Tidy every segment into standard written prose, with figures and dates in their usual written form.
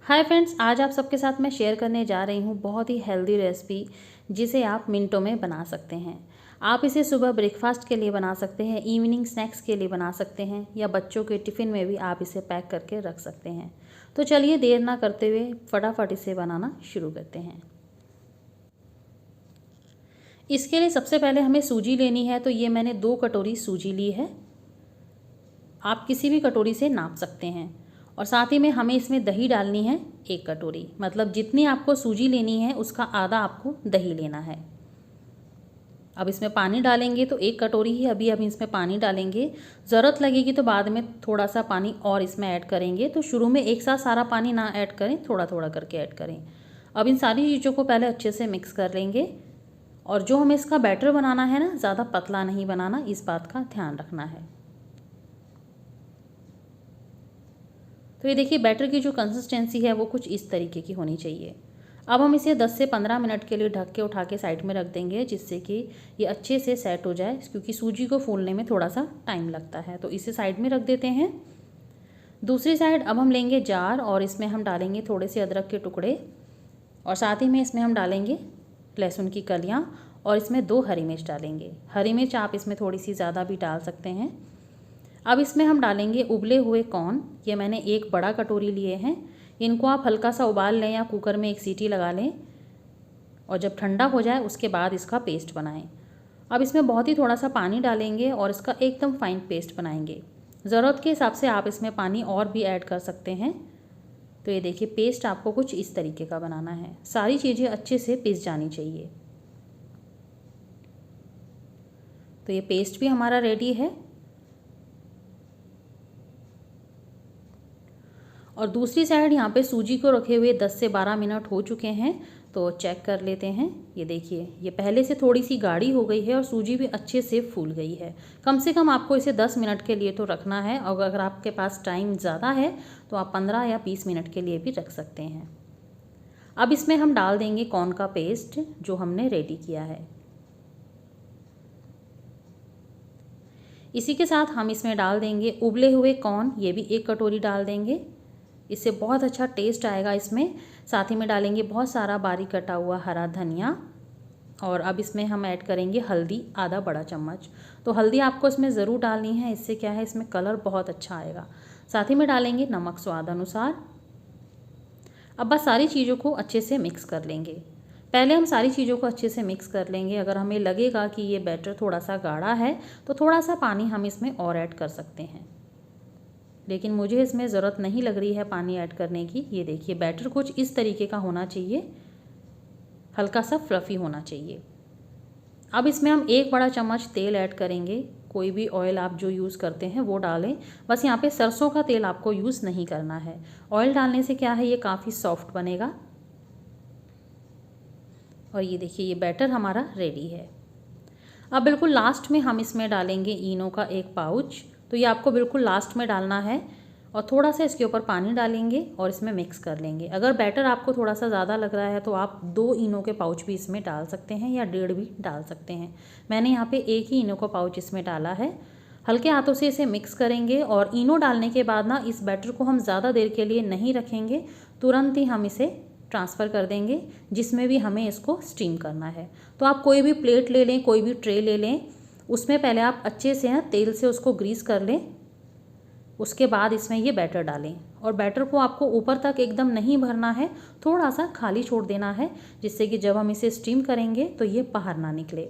Hi friends, आज आप सबके साथ मैं शेयर करने जा रही हूँ बहुत ही हेल्दी रेसिपी जिसे आप मिनटों में बना सकते हैं। आप इसे सुबह ब्रेकफास्ट के लिए बना सकते हैं, इवनिंग स्नैक्स के लिए बना सकते हैं या बच्चों के टिफ़िन में भी आप इसे पैक करके रख सकते हैं। तो चलिए देर ना करते हुए फटाफट इसे बनाना शुरू करते हैं। इसके लिए सबसे पहले हमें सूजी लेनी है। तो ये मैंने 2 कटोरी सूजी ली है। आप किसी भी कटोरी से नाप सकते हैं। और साथ ही में हमें इसमें दही डालनी है 1 कटोरी, मतलब जितनी आपको सूजी लेनी है उसका आधा आपको दही लेना है। अब इसमें पानी डालेंगे तो 1 कटोरी ही अभी इसमें पानी डालेंगे। ज़रूरत लगेगी तो बाद में थोड़ा सा पानी और इसमें ऐड करेंगे। तो शुरू में एक साथ सारा पानी ना ऐड करें, थोड़ा थोड़ा करके ऐड करें। अब इन सारी चीज़ों को पहले अच्छे से मिक्स कर लेंगे। और जो हमें इसका बैटर बनाना है ना, ज़्यादा पतला नहीं बनाना, इस बात का ध्यान रखना है। तो ये देखिए बैटर की जो कंसिस्टेंसी है वो कुछ इस तरीके की होनी चाहिए। अब हम इसे 10 से 15 मिनट के लिए ढक के उठा के साइड में रख देंगे, जिससे कि ये अच्छे से सेट हो जाए, क्योंकि सूजी को फूलने में थोड़ा सा टाइम लगता है। तो इसे साइड में रख देते हैं। दूसरी साइड अब हम लेंगे जार और इसमें हम डालेंगे थोड़े से अदरक के टुकड़े और साथ ही में इसमें हम डालेंगे लहसुन की कलियाँ और इसमें 2 हरी मिर्च डालेंगे। हरी मिर्च आप इसमें थोड़ी सी ज़्यादा भी डाल सकते हैं। अब इसमें हम डालेंगे उबले हुए कॉर्न। ये मैंने 1 बड़ा कटोरी लिए हैं। इनको आप हल्का सा उबाल लें या कुकर में 1 सीटी लगा लें और जब ठंडा हो जाए उसके बाद इसका पेस्ट बनाएं। अब इसमें बहुत ही थोड़ा सा पानी डालेंगे और इसका एकदम फाइन पेस्ट बनाएंगे। ज़रूरत के हिसाब से आप इसमें पानी और भी ऐड कर सकते हैं। तो ये देखिए पेस्ट आपको कुछ इस तरीके का बनाना है। सारी चीज़ें अच्छे से पिस जानी चाहिए। तो ये पेस्ट भी हमारा रेडी है। और दूसरी साइड यहाँ पे सूजी को रखे हुए 10 से 12 मिनट हो चुके हैं। तो चेक कर लेते हैं। ये देखिए ये पहले से थोड़ी सी गाढ़ी हो गई है और सूजी भी अच्छे से फूल गई है। कम से कम आपको इसे 10 मिनट के लिए तो रखना है, और अगर आपके पास टाइम ज़्यादा है तो आप 15 या 20 मिनट के लिए भी रख सकते हैं। अब इसमें हम डाल देंगे कॉर्न का पेस्ट जो हमने रेडी किया है। इसी के साथ हम इसमें डाल देंगे उबले हुए कॉर्न, ये भी 1 कटोरी डाल देंगे। इससे बहुत अच्छा टेस्ट आएगा इसमें। साथ ही में डालेंगे बहुत सारा बारीक कटा हुआ हरा धनिया। और अब इसमें हम ऐड करेंगे हल्दी, आधा बड़ा चम्मच। तो हल्दी आपको इसमें ज़रूर डालनी है, इससे क्या है इसमें कलर बहुत अच्छा आएगा। साथ ही में डालेंगे नमक स्वाद अनुसार। अब बस सारी चीज़ों को अच्छे से मिक्स कर लेंगे। पहले हम सारी चीज़ों को अच्छे से मिक्स कर लेंगे। अगर हमें लगेगा कि ये बैटर थोड़ा सा गाढ़ा है तो थोड़ा सा पानी हम इसमें और ऐड कर सकते हैं, लेकिन मुझे इसमें ज़रूरत नहीं लग रही है पानी ऐड करने की। ये देखिए बैटर कुछ इस तरीके का होना चाहिए, हल्का सा फ्लफ़ी होना चाहिए। अब इसमें हम 1 बड़ा चम्मच तेल ऐड करेंगे। कोई भी ऑयल आप जो यूज़ करते हैं वो डालें। बस यहाँ पे सरसों का तेल आपको यूज़ नहीं करना है। ऑयल डालने से क्या है ये काफ़ी सॉफ्ट बनेगा। और ये देखिए ये बैटर हमारा रेडी है। अब बिल्कुल लास्ट में हम इसमें डालेंगे इनो का 1 पाउच। तो ये आपको बिल्कुल लास्ट में डालना है और थोड़ा सा इसके ऊपर पानी डालेंगे और इसमें मिक्स कर लेंगे। अगर बैटर आपको थोड़ा सा ज़्यादा लग रहा है तो आप 2 इनो के पाउच भी इसमें डाल सकते हैं या 1.5 भी डाल सकते हैं। मैंने यहाँ पे 1 ही इनो का पाउच इसमें डाला है। हल्के हाथों से इसे मिक्स करेंगे और इनो डालने के बाद ना इस बैटर को हम ज़्यादा देर के लिए नहीं रखेंगे, तुरंत ही हम इसे ट्रांसफ़र कर देंगे जिसमें भी हमें इसको स्टीम करना है। तो आप कोई भी प्लेट ले लें, कोई भी ट्रे ले लें, उसमें पहले आप अच्छे से ना तेल से उसको ग्रीस कर लें। उसके बाद इसमें ये बैटर डालें और बैटर को आपको ऊपर तक एकदम नहीं भरना है, थोड़ा सा खाली छोड़ देना है, जिससे कि जब हम इसे स्टीम करेंगे तो ये बाहर ना निकले।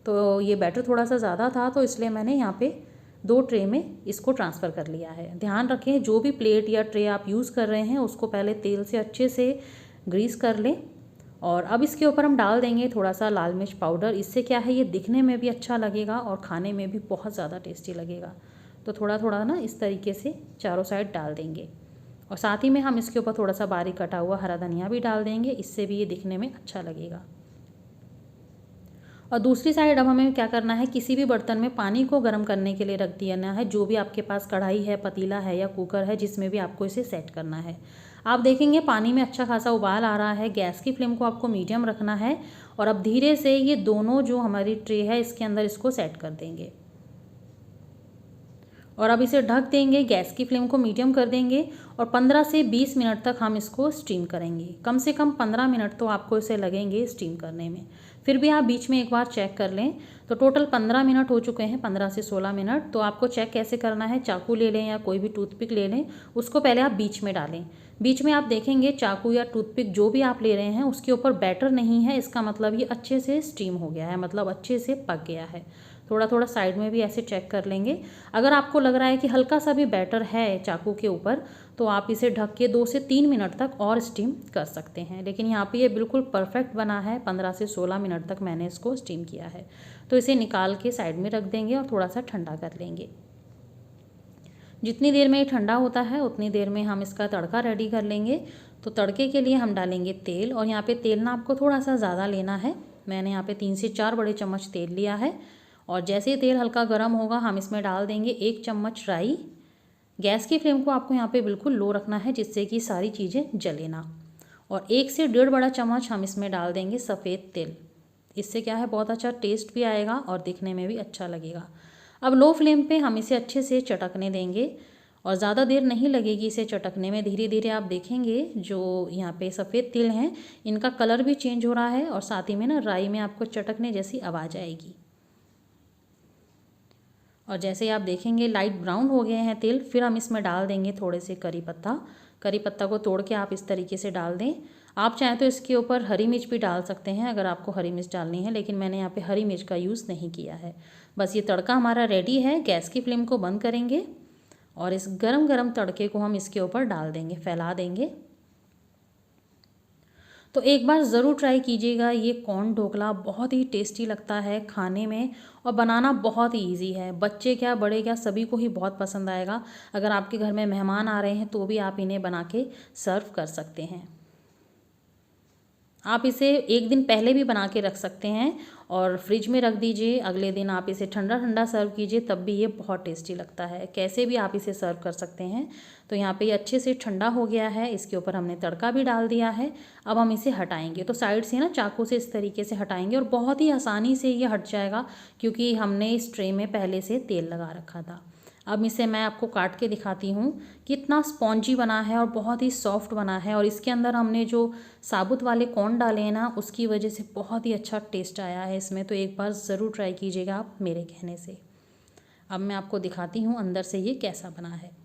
तो ये बैटर थोड़ा सा ज़्यादा था तो इसलिए मैंने यहाँ पे 2 ट्रे में इसको ट्रांसफ़र कर लिया है। ध्यान रखें जो भी प्लेट या ट्रे आप यूज़ कर रहे हैं उसको पहले तेल से अच्छे से ग्रीस कर लें। और अब इसके ऊपर हम डाल देंगे थोड़ा सा लाल मिर्च पाउडर। इससे क्या है ये दिखने में भी अच्छा लगेगा और खाने में भी बहुत ज़्यादा टेस्टी लगेगा। तो थोड़ा थोड़ा ना इस तरीके से चारों साइड डाल देंगे। और साथ ही में हम इसके ऊपर थोड़ा सा बारीक कटा हुआ हरा धनिया भी डाल देंगे, इससे भी ये दिखने में अच्छा लगेगा। और दूसरी साइड अब हमें क्या करना है, किसी भी बर्तन में पानी को गर्म करने के लिए रख देना है। जो भी आपके पास कढ़ाई है, पतीला है या कुकर है, जिसमें भी आपको इसे सेट करना है। आप देखेंगे पानी में अच्छा खासा उबाल आ रहा है। गैस की फ्लेम को आपको मीडियम रखना है और अब धीरे से ये दोनों जो हमारी ट्रे है इसके अंदर इसको सेट कर देंगे। और अब इसे ढक देंगे, गैस की फ्लेम को मीडियम कर देंगे और 15 से 20 मिनट तक हम इसको स्टीम करेंगे। कम से कम 15 मिनट तो आपको इसे लगेंगे स्टीम करने में। फिर भी आप बीच में एक बार चेक कर लें। तो टोटल 15 मिनट हो चुके हैं, 15 से 16 मिनट। तो आपको चेक कैसे करना है, चाकू ले लें या कोई भी टूथपिक ले लें, उसको पहले आप बीच में डालें। बीच में आप देखेंगे चाकू या टूथपिक जो भी आप ले रहे हैं उसके ऊपर बैटर नहीं है, इसका मतलब ये अच्छे से स्टीम हो गया है, मतलब अच्छे से पक गया है। थोड़ा थोड़ा साइड में भी ऐसे चेक कर लेंगे। अगर आपको लग रहा है कि हल्का सा भी बैटर है चाकू के ऊपर तो आप इसे ढक के 2 से 3 मिनट तक और स्टीम कर सकते हैं। लेकिन यहाँ पे ये बिल्कुल परफेक्ट बना है, 15 से 16 मिनट तक मैंने इसको स्टीम किया है। तो इसे निकाल के साइड में रख देंगे और थोड़ा सा ठंडा कर लेंगे। जितनी देर में ये ठंडा होता है उतनी देर में हम इसका तड़का रेडी कर लेंगे। तो तड़के के लिए हम डालेंगे तेल, और यहाँ पे तेल ना आपको थोड़ा सा ज़्यादा लेना है। मैंने यहाँ पे 3 से 4 बड़े चम्मच तेल लिया है। और जैसे ही तेल हल्का गर्म होगा हम इसमें डाल देंगे 1 चम्मच राई। गैस की फ्लेम को आपको यहाँ पे बिल्कुल लो रखना है जिससे कि सारी चीज़ें जले ना। और 1 से 1.5 बड़ा चम्मच हम इसमें डाल देंगे सफ़ेद तिल। इससे क्या है, बहुत अच्छा टेस्ट भी आएगा और दिखने में भी अच्छा लगेगा। अब लो फ्लेम पे हम इसे अच्छे से चटकने देंगे और ज़्यादा देर नहीं लगेगी इसे चटकने में। धीरे धीरे आप देखेंगे जो यहाँ पे सफ़ेद तिल हैं इनका कलर भी चेंज हो रहा है और साथ ही में ना राई में आपको चटकने जैसी आवाज़ आएगी। और जैसे आप देखेंगे लाइट ब्राउन हो गए हैं तिल, फिर हम इसमें डाल देंगे थोड़े से करी पत्ता। करी पत्ता को तोड़ के आप इस तरीके से डाल दें। आप चाहें तो इसके ऊपर हरी मिर्च भी डाल सकते हैं अगर आपको हरी मिर्च डालनी है, लेकिन मैंने यहाँ पे हरी मिर्च का यूज़ नहीं किया है। बस ये तड़का हमारा रेडी है। गैस की फ्लेम को बंद करेंगे और इस गरम गरम तड़के को हम इसके ऊपर डाल देंगे, फैला देंगे। तो एक बार ज़रूर ट्राई कीजिएगा। ये कॉर्न ढोकला बहुत ही टेस्टी लगता है खाने में और बनाना बहुत ही ईजी है। बच्चे क्या बड़े क्या सभी को ही बहुत पसंद आएगा। अगर आपके घर में मेहमान आ रहे हैं तो भी आप इन्हें बना के सर्व कर सकते हैं। आप इसे एक दिन पहले भी बना के रख सकते हैं और फ्रिज में रख दीजिए। अगले दिन आप इसे ठंडा ठंडा सर्व कीजिए, तब भी ये बहुत टेस्टी लगता है। कैसे भी आप इसे सर्व कर सकते हैं। तो यहाँ पे ये अच्छे से ठंडा हो गया है। इसके ऊपर हमने तड़का भी डाल दिया है। अब हम इसे हटाएंगे। तो साइड से ना चाकू से इस तरीके से हटाएंगे और बहुत ही आसानी से ये हट जाएगा क्योंकि हमने इस ट्रे में पहले से तेल लगा रखा था। अब इसे मैं आपको काट के दिखाती हूँ कितना स्पॉन्जी बना है और बहुत ही सॉफ्ट बना है। और इसके अंदर हमने जो साबुत वाले कॉर्न डाले हैं ना उसकी वजह से बहुत ही अच्छा टेस्ट आया है इसमें। तो एक बार ज़रूर ट्राई कीजिएगा आप मेरे कहने से। अब मैं आपको दिखाती हूँ अंदर से ये कैसा बना है।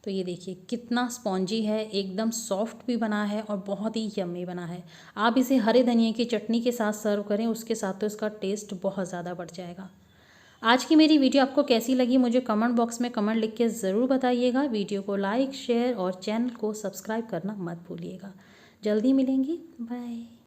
तो ये देखिए कितना स्पॉन्जी है, एकदम सॉफ्ट भी बना है और बहुत ही यम्मी बना है। आप इसे हरे धनिए की चटनी के साथ सर्व करें, उसके साथ तो इसका टेस्ट बहुत ज़्यादा बढ़ जाएगा। आज की मेरी वीडियो आपको कैसी लगी मुझे कमेंट बॉक्स में कमेंट लिख के ज़रूर बताइएगा। वीडियो को लाइक शेयर और चैनल को सब्सक्राइब करना मत भूलिएगा। जल्दी मिलेंगे, बाय।